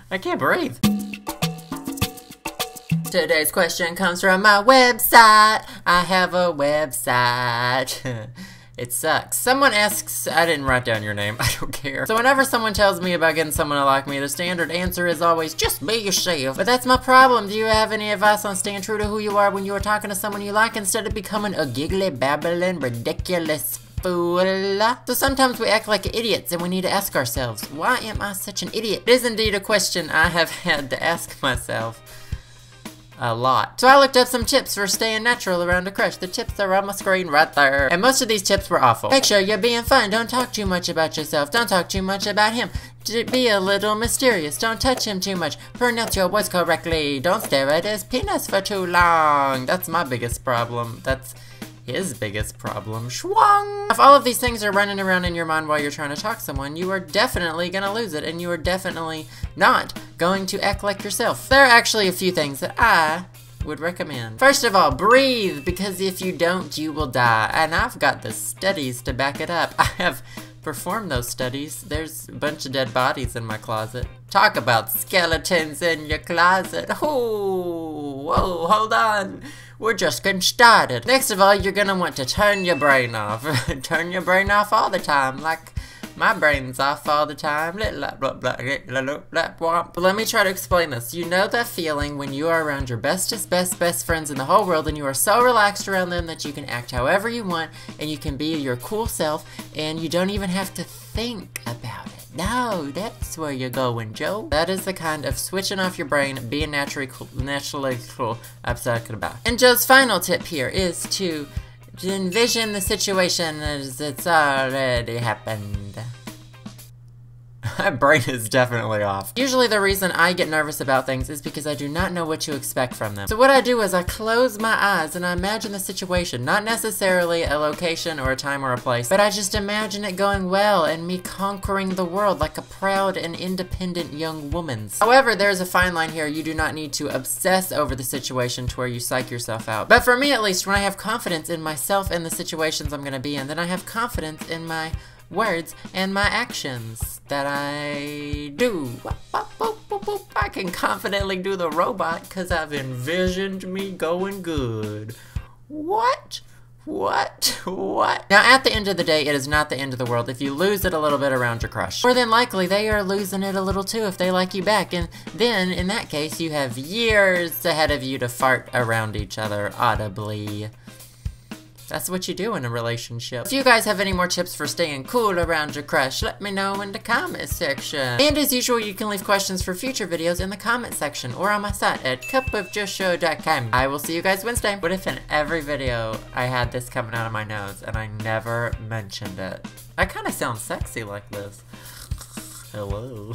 I can't breathe. Today's question comes from my website. I have a website. It sucks. Someone asks, I didn't write down your name, I don't care. So whenever someone tells me about getting someone to like me, the standard answer is always, just be yourself. But that's my problem. Do you have any advice on staying true to who you are when you are talking to someone you like instead of becoming a giggly, babbling, ridiculous fool? So sometimes we act like idiots and we need to ask ourselves, why am I such an idiot? It is indeed a question I have had to ask myself a lot. So I looked up some tips for staying natural around a crush. The tips are on my screen right there. And most of these tips were awful. Make sure you're being fun. Don't talk too much about yourself. Don't talk too much about him. Be a little mysterious. Don't touch him too much. Pronounce your words correctly. Don't stare at his penis for too long. That's my biggest problem. That's his biggest problem. Schwung! If all of these things are running around in your mind while you're trying to talk to someone, you are definitely gonna lose it, and you are definitely not going to act like yourself. There are actually a few things that I would recommend. First of all, breathe, because if you don't, you will die. And I've got the studies to back it up. I have performed those studies. There's a bunch of dead bodies in my closet. Talk about skeletons in your closet. Oh, whoa, hold on. We're just getting started. Next of all, you're gonna want to turn your brain off. Turn your brain off all the time, like my brain's off all the time. But let me try to explain this. You know that feeling when you are around your best friends in the whole world, and you are so relaxed around them that you can act however you want, and you can be your cool self, and you don't even have to think about it. No, that's where you're going, Joe. That is the kind of switching off your brain, being naturally cool I'm talking about. And Joe's final tip here is to envision the situation as it's already happened. My brain is definitely off. Usually the reason I get nervous about things is because I do not know what to expect from them. So what I do is I close my eyes and I imagine the situation, not necessarily a location or a time or a place, but I just imagine it going well and me conquering the world like a proud and independent young woman. However, there's a fine line here. You do not need to obsess over the situation to where you psych yourself out. But for me at least, when I have confidence in myself and the situations I'm gonna be in, then I have confidence in my words and my actions that I do. I can confidently do the robot because I've envisioned me going good. What? Now, at the end of the day, it is not the end of the world if you lose it a little bit around your crush. More than likely, they are losing it a little too if they like you back, and then, in that case, you have years ahead of you to fart around each other audibly. That's what you do in a relationship. If you guys have any more tips for staying cool around your crush, let me know in the comment section. And as usual, you can leave questions for future videos in the comment section or on my site at cupofjoeshow.com. I will see you guys Wednesday. What if in every video I had this coming out of my nose and I never mentioned it? I kind of sound sexy like this. Hello.